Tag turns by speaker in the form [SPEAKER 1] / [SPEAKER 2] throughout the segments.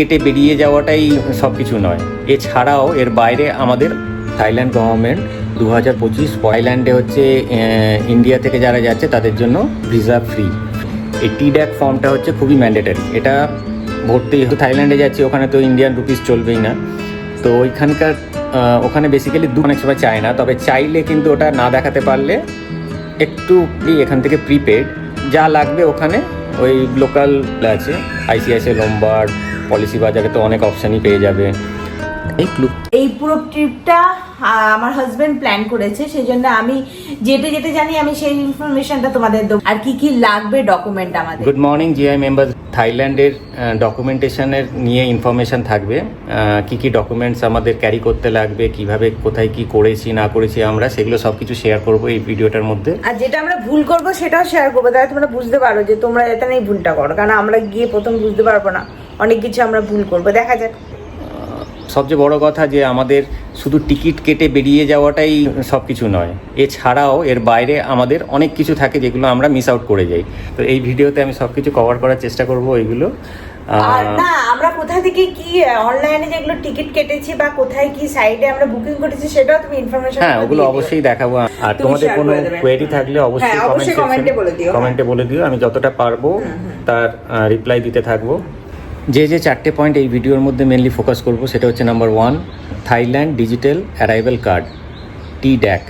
[SPEAKER 1] কেটে বেরিয়ে যাওয়াটাই সব কিছু নয়, এছাড়াও এর বাইরে আমাদের থাইল্যান্ড গভর্নমেন্ট 2025 থাইল্যান্ডে হচ্ছে ইন্ডিয়া থেকে যারা যাচ্ছে তাদের জন্য ভিসা ফ্রি। এই টিড্যাক ফর্মটা হচ্ছে খুবই ম্যান্ডেটারি, এটা ভরতেই থাইল্যান্ডে যাচ্ছি, ওখানে তো ইন্ডিয়ান রুপিস চলবেই না। তো ওইখানকার ওখানে বেসিক্যালি অনেক সময় চায় না, তবে চাইলে কিন্তু ওটা না দেখাতে পারলে একটু এখান থেকে প্রিপেড যা লাগবে ওখানে ওই লোকাল আছে আইসিআইসিআই, লোম্বার্ড, পলিসি বাজারে তো অনেক অপশানই পেয়ে যাবে।
[SPEAKER 2] এই পুরো ট্রিপটা আমার হাজবেন্ড প্ল্যান করেছে, সেই জন্য আমি যেটা জানি আমি সেই ইনফরমেশনটা তোমাদের দেবো, আর কি কি লাগবে ডকুমেন্ট আমাদের।
[SPEAKER 1] Good morning GI member. থাইল্যান্ডের ডকুমেন্টেশনের নিয়ে ইনফরমেশন থাকবে, কি কি ডকুমেন্টস আমাদের ক্যারি করতে লাগবে, কিভাবে কোথায় কি করেছি না করেছি আমরা সেগুলো সব কিছু শেয়ার করবো এই ভিডিওটার মধ্যে।
[SPEAKER 2] আর যেটা আমরা ভুল করব সেটাও শেয়ার করবো, তাহলে তোমরা বুঝতে পারো যে তোমরা যাতে না এই ভুলটা করো, কারণ আমরা গিয়ে প্রথম বুঝতে পারবো না, অনেক কিছু আমরা ভুল করবো, দেখা যাক।
[SPEAKER 1] সবচেয়ে বড় কথা যে আমাদের শুধু টিকিট কেটে বেরিয়ে যাওয়াটাই সব কিছু নয়, এছাড়াও এর বাইরে আমাদের অনেক কিছু থাকে যেগুলো আমরা মিস আউট করে যাই। তো এই ভিডিওতে আমি সব কিছু কভার করার চেষ্টা করব ওইগুলো।
[SPEAKER 2] আর না আমরা কোথা থেকে কি অনলাইনে যেগুলো টিকিট কেটেছি বা কোথায় কি সাইটে আমরা বুকিং করেছি সেটাও তুমি ইনফরমেশন
[SPEAKER 1] হ্যাঁ ওগুলো অবশ্যই দেখাবো। আর তোমাদের কোনো কোয়েরি থাকলে অবশ্যই কমেন্টে বলে দিও, আমি যতটা পারবো তার রিপ্লাই দিতে থাকবো। যে চারটে পয়েন্ট এই ভিডিওর মধ্যে মেনলি ফোকাস করব সেটা হচ্ছে number 1 Thailand digital arrival card TDAC.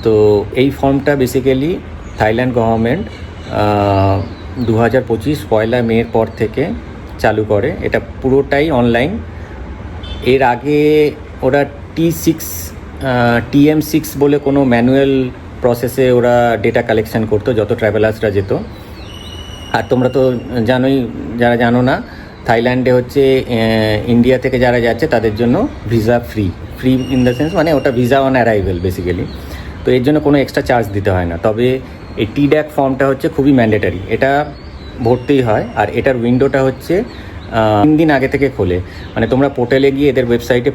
[SPEAKER 1] তো এই ফর্মটা বেসিক্যালি থাইল্যান্ড গভর্নমেন্ট 2025 পয়লা মের পর থেকে চালু করে, এটা পুরোটাই অনলাইন। এর আগে ওরা TM6 বলে কোনো ম্যানুয়াল প্রসেসে ওরা ডেটা কালেকশন করতো যত ট্রাভেলার্সরা যেত। আর তোমরা তো জানোই, যারা জানো না, থাইল্যান্ডে হচ্ছে ইন্ডিয়া থেকে যারা যাচ্ছে তাদের জন্য visa free in the sense মানে ওটা ভিসা অন অ্যারাইভেল বেসিক্যালি। তো এর জন্য কোনো এক্সট্রা চার্জ দিতে হয় না। তবে এই টিড্যাক ফর্মটা হচ্ছে খুবই ম্যান্ডেটারি, এটা ভরতেই হয়। আর এটার উইন্ডোটা হচ্ছে 3 দিন আগে থেকে খোলে, মানে তোমরা পোর্টালে গিয়ে এদের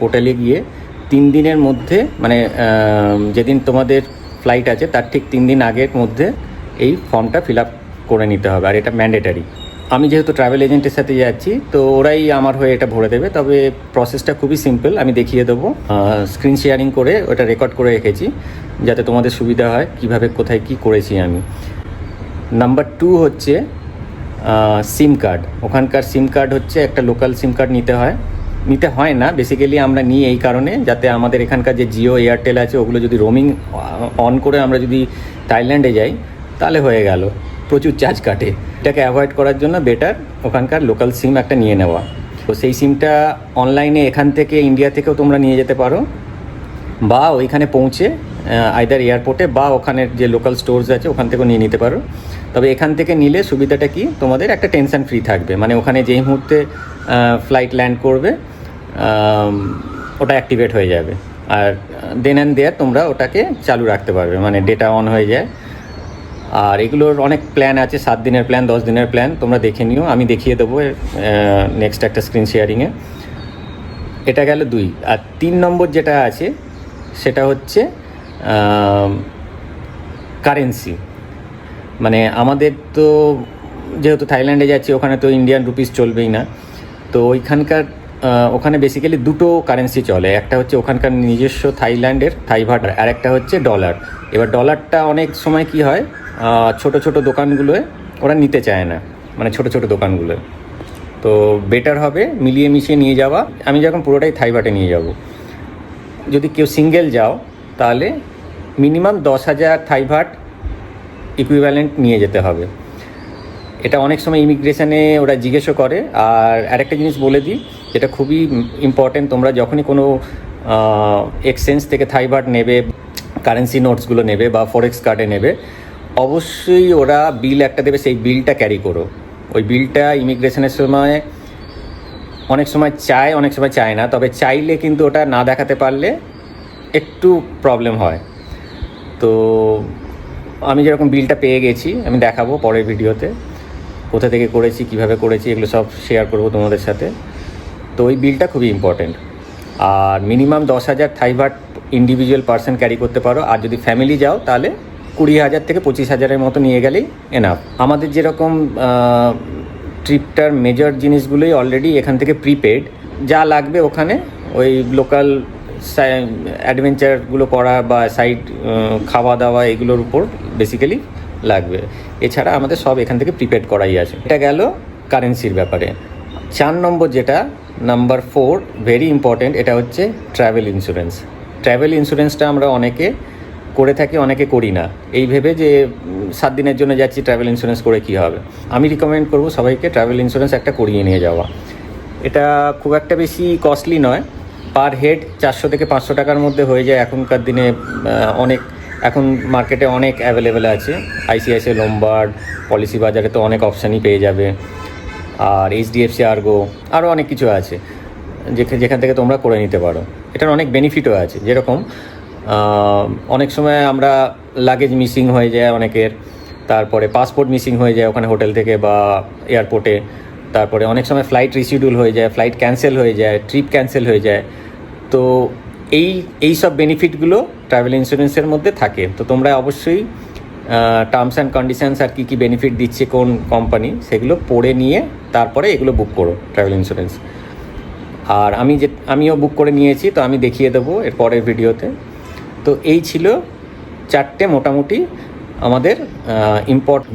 [SPEAKER 1] পোর্টালে গিয়ে 3 দিনের মধ্যে, মানে যেদিন তোমাদের ফ্লাইট আছে তার ঠিক 3 দিন আগের মধ্যে এই ফর্মটা ফিল আপ করে নিতে হবে। আর এটা ম্যান্ডেটারি। আমি যেহেতু ট্রাভেল এজেন্টের সাথে যাচ্ছি তো ওরাই আমার হয়ে এটা ভরে দেবে, তবে প্রসেসটা খুবই সিম্পল, আমি দেখিয়ে দেবো। স্ক্রিন শেয়ারিং করে ওটা রেকর্ড করে রেখেছি যাতে তোমাদের সুবিধা হয় কিভাবে কোথায় কি করেছি আমি। নাম্বার 2 হচ্ছে সিম কার্ড। ওখানকার সিম কার্ড হচ্ছে একটা লোকাল সিম কার্ড নিতে হয় না, বেসিক্যালি আমরা নিই এই কারণে যাতে আমাদের এখানকার যে জিও এয়ারটেল আছে ওগুলো যদি রোমিং অন করে আমরা যদি থাইল্যান্ডে যাই তাহলে হয়ে গেল, প্রচুর চার্জ কাটে। এটাকে অ্যাভয়েড করার জন্য বেটার ওখানকার লোকাল সিম একটা নিয়ে নেওয়া। তো সেই সিমটা অনলাইনে এখান থেকে ইন্ডিয়া থেকেও তোমরা নিয়ে যেতে পারো, বা ওইখানে পৌঁছে আইদার এয়ারপোর্টে বা ওখানের যে লোকাল স্টোরস আছে ওখান থেকেও নিয়ে নিতে পারো। তবে এখান থেকে নিলে সুবিধাটা কি, তোমাদের একটা টেনশন ফ্রি থাকবে, মানে ওখানে যেই মুহূর্তে ফ্লাইট ল্যান্ড করবে ওটা অ্যাক্টিভেট হয়ে যাবে, আর দেন অ্যান্ড দেয়ার তোমরা ওটাকে চালু রাখতে পারবে, মানে ডেটা অন হয়ে যায়। আর এগুলোর অনেক প্ল্যান আছে, 7 দিনের প্ল্যান, 10 দিনের প্ল্যান, তোমরা দেখে নিও, আমি দেখিয়ে দেবো নেক্সট একটা স্ক্রিন শেয়ারিংয়ে। এটা গেল 2। আর 3 নম্বর যেটা আছে সেটা হচ্ছে কারেন্সি। মানে আমাদের তো যেহেতু থাইল্যান্ডে যাচ্ছি ওখানে তো ইন্ডিয়ান রুপিস চলবেই না, তো ওখানে বেসিক্যালি 2টো কারেন্সি চলে, একটা হচ্ছে ওখানকার নিজস্ব থাইল্যান্ডের থাইভাট, আর একটা হচ্ছে ডলার। এবার ডলারটা অনেক সময় কি হয়, ছোট দোকানগুলোয় ওরা নিতে চায় না, মানে ছোট দোকানগুলোয়। তো বেটার হবে মিলিয়ে মিশিয়ে নিয়ে যাওয়া। আমি যখন পুরোটাই থাইভাটে নিয়ে যাব, যদি কেউ সিঙ্গেল যাও তাহলে মিনিমাম 10,000 থাইভাট ইকুইভ্যালেন্ট নিয়ে যেতে হবে। এটা অনেক সময় ইমিগ্রেশনে ওরা জিজ্ঞেসও করে। আর আরেকটা জিনিস বলে দিই যেটা খুবই ইম্পর্টেন্ট, তোমরা যখনই কোনো এক্সচেঞ্জ থেকে থাইভাট নেবে, কারেন্সি নোটসগুলো নেবে বা ফরেক্স কার্ডে নেবে, অবশ্যই ওরা বিল একটা দেবে, সেই বিলটা ক্যারি করো। ওই বিলটা ইমিগ্রেশনের সময় অনেক সময় চায়, অনেক সময় চায় না, তবে চাইলে কিন্তু ওটা না দেখাতে পারলে একটু প্রবলেম হয়। তো আমি যেরকম বিলটা পেয়ে গেছি, আমি দেখাবো পরের ভিডিওতে কোথা থেকে করেছি, কিভাবে করেছি, এগুলো সব শেয়ার করবো তোমাদের সাথে। তো ওই বিলটা খুবই ইম্পর্টেন্ট। আর মিনিমাম 10,000 থাইভাট ইন্ডিভিজুয়াল পার্সন ক্যারি করতে পারো, আর যদি ফ্যামিলি যাও তাহলে 20,000 থেকে 25,000-এর মতো নিয়ে গেলেই এনাফ। আমাদের যেরকম ট্রিপটার মেজর জিনিসগুলোই অলরেডি এখান থেকে প্রিপেড। যা লাগবে ওখানে ওই লোকাল অ্যাডভেঞ্চারগুলো করা বা সাইড খাওয়া দাওয়া এগুলোর উপর বেসিক্যালি লাগবে। এছাড়া আমাদের সব এখান থেকে প্রিপেড করাই আছে। এটা গেল কারেন্সির ব্যাপারে। 4 নম্বর যেটা, নাম্বার 4, ভেরি ইম্পর্ট্যান্ট, এটা হচ্ছে ট্রাভেল ইন্স্যুরেন্স। ট্রাভেল ইন্স্যুরেন্সটা আমরা অনেকে করে থাকি, অনেকে করি না, এই ভেবে যে 7 দিনের জন্য যাচ্ছি, ট্রাভেল ইন্স্যুরেন্স করে কী হবে। আমি রিকমেন্ড করব সবাইকে ট্রাভেল ইন্স্যুরেন্স একটা করিয়ে নিয়ে যাওয়া। এটা খুব একটা বেশি কস্টলি নয়, পার হেড 400 থেকে 500 টাকার মধ্যে হয়ে যায়। এখনকার দিনে এখন মার্কেটে অনেক অ্যাভেলেবেল আছে। ICICI লোমবার্ড, পলিসি বাজারে তো অনেক অপশানই পেয়ে যাবে, আর HDFC আর্গো, আরও অনেক কিছু আছে যেখান থেকে তোমরা করে নিতে পারো। এটার অনেক বেনিফিটও আছে, যেরকম অনেক সময় আমরা লাগেজ মিসিং হয়ে যায় অনেকের, তারপরে পাসপোর্ট মিসিং হয়ে যায় ওখানে হোটেল থেকে বা এয়ারপোর্টে, তারপরে অনেক সময় ফ্লাইট রিশিডিউল হয়ে যায়, ফ্লাইট ক্যান্সেল হয়ে যায়, ট্রিপ ক্যান্সেল হয়ে যায়। তো এই সব বেনিফিটগুলো ট্রাভেল ইন্স্যুরেন্সের মধ্যে থাকে। তো তোমরা অবশ্যই টার্মস অ্যান্ড কন্ডিশনস আর কী কী বেনিফিট দিচ্ছে কোন কোম্পানি, সেগুলো পড়ে নিয়ে তারপরে এগুলো বুক করো ট্রাভেল ইন্স্যুরেন্স। আর আমিও বুক করে নিয়েছি, তো আমি দেখিয়ে দেবো এর পরের ভিডিওতে। তো এই ছিল 4টে মোটামুটি আমাদের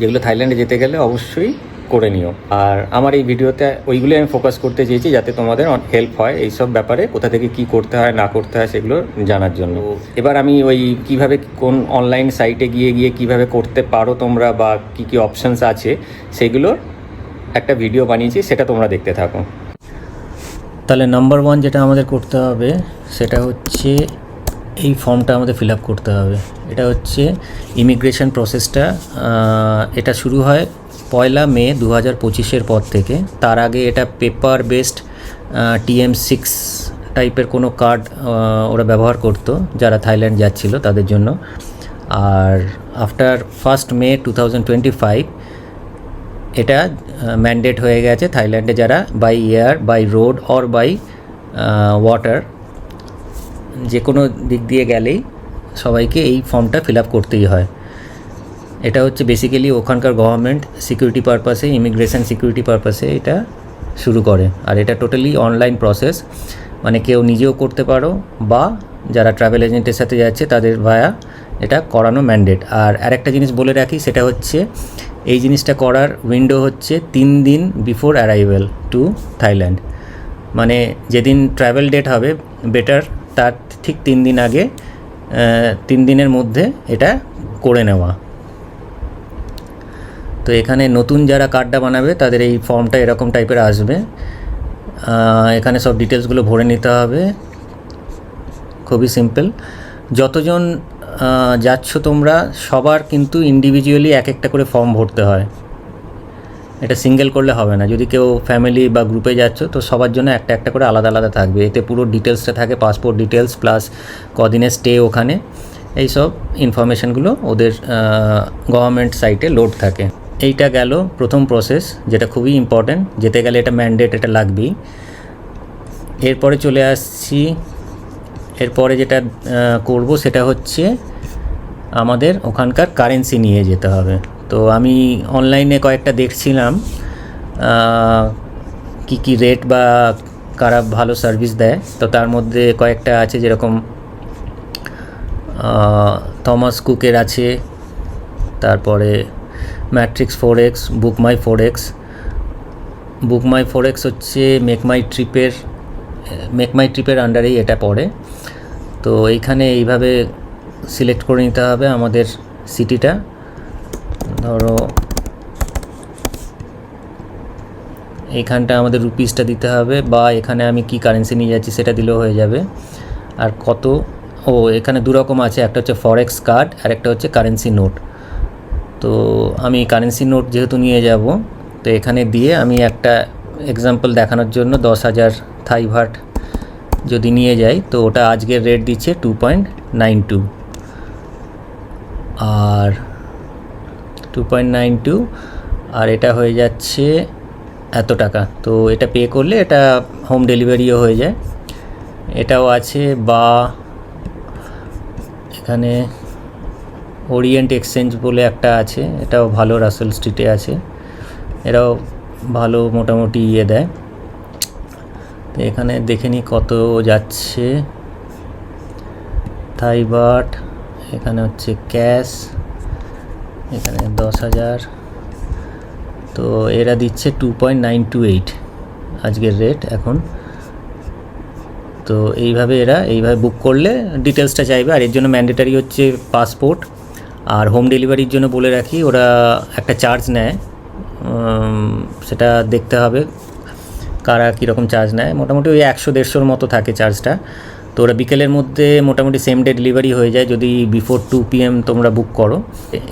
[SPEAKER 1] যেগুলো থাইল্যান্ডে যেতে গেলে অবশ্যই করে নিও। আর আমার এই ভিডিওতে ওইগুলোই আমি ফোকাস করতে চেয়েছি, যাতে তোমাদের হেল্প হয় এইসব ব্যাপারে, কোথা থেকে কি করতে হয় না করতে হয় সেগুলো জানার জন্য। এবার আমি ওই কিভাবে কোন অনলাইন সাইটে গিয়ে কিভাবে করতে পারো তোমরা, বা কি কি অপশানস আছে সেগুলোর একটা ভিডিও বানিয়েছি, সেটা তোমরা দেখতে থাকো। তাহলে নাম্বার 1 যেটা আমাদের করতে হবে সেটা হচ্ছে এই ফর্মটা আমাদের ফিল আপ করতে হবে। এটা হচ্ছে ইমিগ্রেশন প্রসেসটা। এটা শুরু হয় 1 মে 2025 পর থেকে। তার আগে এটা পেপার বেসড TM6 টাইপের কোনো কার্ড ওরা ব্যবহার করতো যারা থাইল্যান্ড যাচ্ছিল তাদের জন্য। আর আফটার 1 মে 2025 এটা ম্যান্ডেট হয়ে গেছে থাইল্যান্ডে যারা by air, by road or by water, যে কোনো দিক দিয়ে গেলেই সবাইকে এই ফর্মটা ফিল আপ করতেই হয়। এটা হচ্ছে বেসিক্যালি ওখানকার গভর্নমেন্ট সিকিউরিটি পারপাসে, ইমিগ্রেশন সিকিউরিটি পারপাসে এটা শুরু করে। আর এটা টোটালি অনলাইন প্রসেস, মানে কেউ নিজেও করতে পারো বা যারা ট্রাভেল এজেন্টের সাথে যাচ্ছে তাদের ভায়া এটা করানো ম্যান্ডেট। আর আরেকটা জিনিস বলে রাখি, সেটা হচ্ছে এই জিনিসটা করার উইন্ডো হচ্ছে 3 দিন বিফোর অ্যারাইভেল টু থাইল্যান্ড। মানে যেদিন ট্রাভেল ডেট হবে বেটার তার ঠিক 3 দিন আগে, 3 দিনের মধ্যে এটা করে নেওয়া। তো এখানে নতুন যারা কার্ডটা বানাবে তাদের এই ফর্মটা এরকম টাইপের আসবে। এখানে সব ডিটেলসগুলো ভরে নিতে হবে, খুবই সিম্পল। যতজন যাচ্ছ তোমরা সবার কিন্তু ইন্ডিভিজুয়ালি এক একটা করে ফর্ম ভরতে হয়, এটা সিঙ্গেল করলে হবে না। যদি কেউ ফ্যামিলি বা গ্রুপে যাচ্ছ তো সবার জন্য একটা একটা করে আলাদা আলাদা থাকবে। এতে পুরো ডিটেলসটা থাকে, পাসপোর্ট ডিটেলস প্লাস কদিনের স্টে ওখানে, এই সব ইনফরমেশানগুলো ওদের গভর্নমেন্ট সাইটে লোড থাকে। এইটা গেল প্রথম প্রসেস, যেটা খুবই ইম্পর্ট্যান্ট, যেতে গেলে এটা ম্যান্ডেট, এটা লাগবেই। এরপরে চলে আসছি, এরপরে যেটা করব সেটা হচ্ছে আমাদের ওখানকার কারেন্সি নিয়ে যেতে হবে। তো আমি অনলাইনে কয়েকটা দেখছিলাম কি রেট বা কারা ভালো সার্ভিস দেয়। তো তার মধ্যে কয়েকটা আছে, যেরকম থমাস কুকের আছে, তারপরে ম্যাট্রিক্স ফরেক্স, বুক মাই ফরেক্স হচ্ছে মেক মাই ট্রিপের আন্ডারেই এটা পড়ে। তো এইখানে এইভাবে সিলেক্ট করে নিতে হবে আমাদের সিটিটা। ধরো এইখানটা আমাদের রুপিসটা দিতে হবে, বা এখানে আমি কি কারেন্সি নিয়ে যাচ্ছি সেটা দিলেও হয়ে যাবে। আর কত, এখানে 2 রকম আছে, একটা হচ্ছে ফরেক্স কার্ড আর একটা হচ্ছে কারেন্সি নোট। তো আমি কারেন্সি নোট যেহেতু নিয়ে যাব, তো এখানে দিয়ে আমি একটা এক্সাম্পল দেখানোর জন্য 10,000 থাই ভাট যদি নিয়ে যাই, তো ওটা আজকের রেট দিচ্ছে 2.92, আর 2.92, আর এটা হয়ে যাচ্ছে এত টাকা। তো এটা পে করলে এটা হোম ডেলিভারিও হয়ে যায়। এটাও আছে, বা এখানে ওরিয়েন্ট এক্সচেঞ্জ বলে একটা আছে, এটাও ভালো, রাসেল স্ট্রিটে আছে, এটাও ভালো মোটামুটি দেয়। তো এখানে দেখে নিই কত যাচ্ছে। থাই বাট, এখানে হচ্ছে ক্যাশ, এখানে 10,000। তো এরা দিচ্ছে 2.928 আজকের রেট এখন। তো এইভাবে বুক করলে ডিটেলসটা চাইবে। আর এর জন্য ম্যান্ডেটারি হচ্ছে পাসপোর্ট। আর হোম ডেলিভারির জন্য বলে রাখি, ওরা একটা চার্জ নেয়, সেটা দেখতে হবে কারা কীরকম চার্জ নেয়। মোটামুটি ওই 100-150 মতো থাকে চার্জটা। তো ওরা বিকেলের মধ্যে মোটামুটি সেম ডে ডেলিভারি হয়ে যায় যদি বিফোর 2 PM তোমরা বুক করো।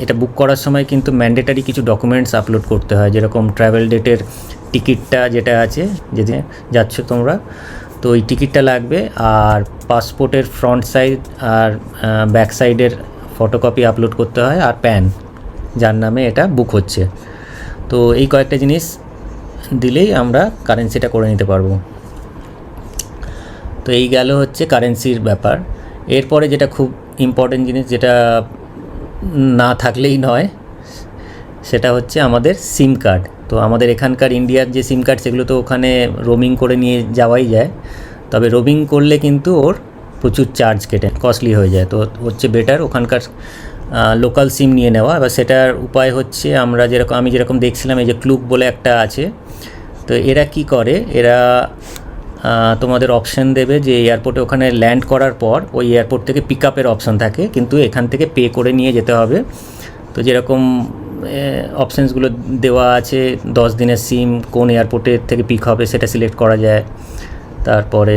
[SPEAKER 1] এটা বুক করার সময় কিন্তু ম্যান্ডেটারি কিছু ডকুমেন্টস আপলোড করতে হয়, যেরকম ট্রাভেল ডেটের টিকিটটা যেটা আছে, যেতে যাচ্ছ তোমরা, তো ওই টিকিটটা লাগবে। আর পাসপোর্টের ফ্রন্ট সাইড আর ব্যাক সাইডের ফটোকপি আপলোড করতে হয়, আর প্যান, যার নামে এটা বুক হচ্ছে। তো এই কয়েকটা জিনিস দিলেই আমরা কারেন্সিটা করে নিতে পারবো। তো এই গেল হচ্ছে কারেন্সির ব্যাপার। এরপরে যেটা খুব ইম্পর্টেন্ট জিনিস, যেটা না থাকলেই নয়, সেটা হচ্ছে আমাদের সিম কার্ড। তো আমাদের এখানকার ইন্ডিয়ার যে সিম কার্ড, সেগুলো তো ওখানে রোমিং করে নিয়ে যাওয়াই যায়, তবে রোমিং করলে কিন্তু ওর প্রচুর চার্জ কেটে, কস্টলি হয়ে যায়। তো হচ্ছে বেটার ওখানকার লোকাল সিম নিয়ে নেওয়া। এবার সেটার উপায় হচ্ছে আমি যেরকম দেখছিলাম, এই যে ক্লুক বলে একটা আছে। তো এরা কি করে, এরা তোমাদের অপশান দেবে যে এয়ারপোর্টে ওখানে ল্যান্ড করার পর ওই এয়ারপোর্ট থেকে পিক আপের অপশান থাকে, কিন্তু এখান থেকে পে করে নিয়ে যেতে হবে। তো যেরকম অপশানসগুলো দেওয়া আছে, 10 দিনের সিম কোন এয়ারপোর্টের থেকে পিক হবে সেটা সিলেক্ট করা যায়। তারপরে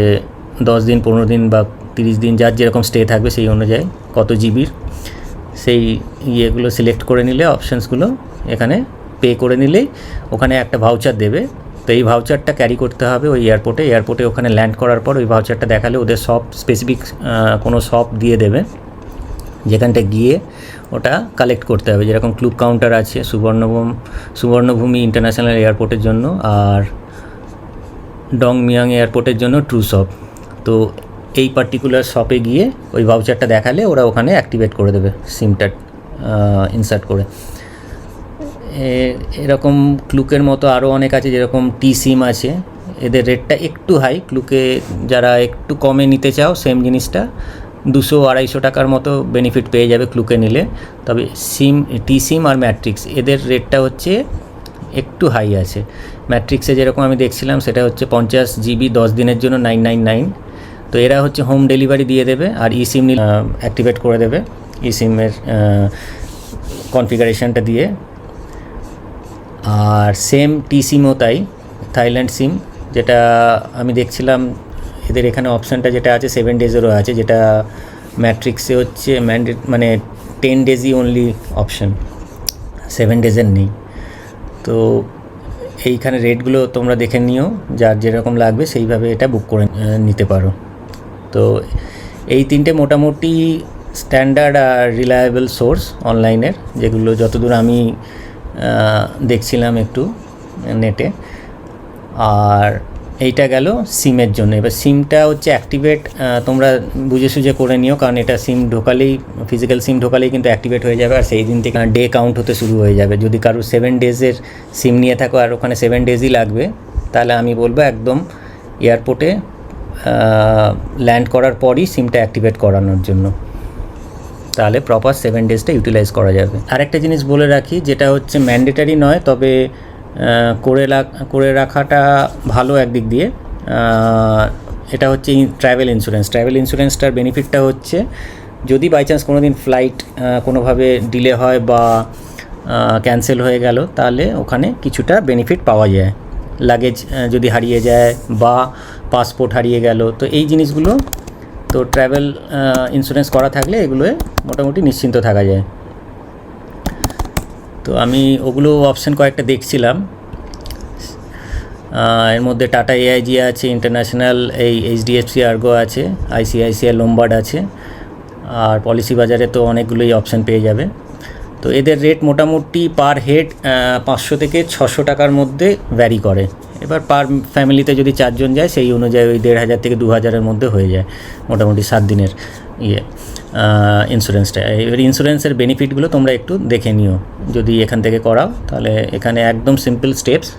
[SPEAKER 1] 10 দিন, 15 দিন বা 30 দিন, যার যেরকম স্টে থাকবে সেই অনুযায়ী কত জিবির, সেই ইয়েগুলো সিলেক্ট করে নিলে, অপশানসগুলো এখানে পে করে নিলেই ওখানে একটা ভাউচার দেবে। তো এই ভাউচারটা ক্যারি করতে হবে ওই এয়ারপোর্টে ওখানে ল্যান্ড করার পর ওই ভাউচারটা দেখালে ওদের সব স্পেসিফিক কোনো শপ দিয়ে দেবে, যেখানটা গিয়ে ওটা কালেক্ট করতে হবে। যেরকম ক্লুক কাউন্টার আছে সুবর্ণভূমি ইন্টারন্যাশনাল এয়ারপোর্টের জন্য, আর ডংমিয়াং এয়ারপোর্টের জন্য ট্রু শপ। তো এই পার্টিকুলার শপে গিয়ে ওই ভাউচারটা দেখালে ওরা ওখানে অ্যাক্টিভেট করে দেবে সিমটা ইনসার্ট করে। এরকম ক্লুকের মতো আরও অনেক আছে, যেরকম টি সিম আছে, এদের রেটটা একটু হাই। ক্লুকে যারা একটু কমে নিতে চাও সেম জিনিসটা 200-250 টাকার মতো বেনিফিট পেয়ে যাবে ক্লুকে নিলে। তবে টি সিম আর ম্যাট্রিক্স, এদের রেটটা হচ্ছে একটু হাই আছে। ম্যাট্রিক্সে যেরকম আমি দেখছিলাম সেটা হচ্ছে 50 GB 10 দিনের জন্য 999। তো এরা হচ্ছে হোম ডেলিভারি দিয়ে দেবে, আর ই সিম অ্যাক্টিভেট করে দেবে ই সিমের কনফিগারেশনটা দিয়ে। আর সেম টি সিমও তাই, থাইল্যান্ড সিম যেটা আমি দেখছিলাম, এদের এখানে অপশানটা যেটা আছে 7 ডেজেরও আছে, যেটা ম্যাট্রিক্সে হচ্ছে মানে 10 ডেজই অনলি অপশান, 7 ডেজের নেই। তো এইখানে রেটগুলো তোমরা দেখে নিও, যার যেরকম লাগবে সেইভাবে এটা বুক করে নিতে পারো। তো এই তিনটে মোটামুটি স্ট্যান্ডার্ড আর রিলায়েবল সোর্স অনলাইনের, যেগুলো যতদূর আমি দেখছিলাম একটু নেটে। আর এইটা গেল সিমের জন্য। এবার সিমটা হচ্ছে অ্যাক্টিভেট তোমরা বুঝে সুঝে করে নিও, কারণ এটা সিম ঢোকালেই, ফিজিক্যাল সিম ঢোকালেই কিন্তু অ্যাক্টিভেট হয়ে যাবে, আর সেই দিন থেকে ডে কাউন্ট হতে শুরু হয়ে যাবে। যদি কারো 7 ডেজের সিম নিয়ে থাকো আর ওখানে 7 ডেজই লাগবে, তাহলে আমি বলবো একদম এয়ারপোর্টে ল্যান্ড করার পরই সিমটা অ্যাক্টিভেট করানোর জন্য, তাহলে প্রপার 7 ডেজটা ইউটিলাইজ করা যাবে। আরেকটা জিনিস বলে রাখি, যেটা হচ্ছে ম্যান্ডেটারি নয়, তবে করে রাখাটা ভালো একদিক দিয়ে। এটা হচ্ছে ট্রাভেল ইন্স্যুরেন্সটার বেনিফিটটা হচ্ছে, যদি বাই চান্স কোনো দিন ফ্লাইট কোনোভাবে ডিলে হয় বা ক্যান্সেল হয়ে গেল, তাহলে ওখানে কিছুটা বেনিফিট পাওয়া যায়। লাগেজ যদি হারিয়ে যায় বা পাসপোর্ট হারিয়ে গেল, তো এই জিনিসগুলো তো ট্রাভেল ইন্স্যুরেন্স করা থাকলে এগুলোয় মোটামুটি নিশ্চিন্ত থাকা যায়। তো আমি ওগুলো অপশান কয়েকটা দেখছিলাম, এর মধ্যে টাটা AIG আছে, ইন্টারন্যাশনাল এই HDFC আর্গো আছে, ICICI লোমবার্ড আছে, আর পলিসি বাজারে তো অনেকগুলোই অপশান পেয়ে যাবে। তো এদের রেট মোটামুটি পার হেড 500 থেকে 600 টাকার মধ্যে ভ্যারি করে। এবার পার ফ্যামিলিতে যদি 4 জন যায়, সেই অনুযায়ী ওই 1500 থেকে 2000-এর মধ্যে হয়ে যায় মোটামুটি 7 দিনের ইন্স্যুরেন্সটা। এবার ইন্স্যুরেন্সের বেনিফিটগুলো তোমরা একটু দেখে নিও যদি এখান থেকে করাও, তাহলে এখানে একদম সিম্পল স্টেপস,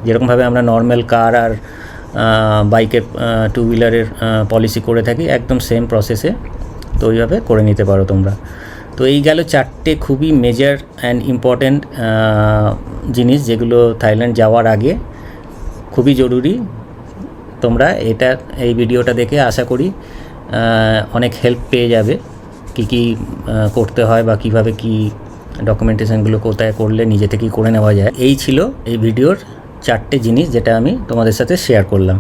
[SPEAKER 1] যেরকমভাবে আমরা নর্মাল কার আর বাইকের টু হুইলারের পলিসি করে থাকি, একদম সেম প্রসেসে তো ওইভাবে করে নিতে পারো তোমরা। তো এই গেল 4টে খুবই মেজর অ্যান্ড ইম্পর্ট্যান্ট জিনিস, যেগুলো থাইল্যান্ড যাওয়ার আগে খুবই জরুরি। তোমরা এই ভিডিওটা দেখে আশা করি অনেক হেল্প পেয়ে যাবে, কী করতে হয় বা কীভাবে কী ডকুমেন্টেশনগুলো কোথায় করলে নিজে থেকেই করে নেওয়া যায়। এই ছিল এই ভিডিওর 4টে জিনিস যেটা আমি তোমাদের সাথে শেয়ার করলাম।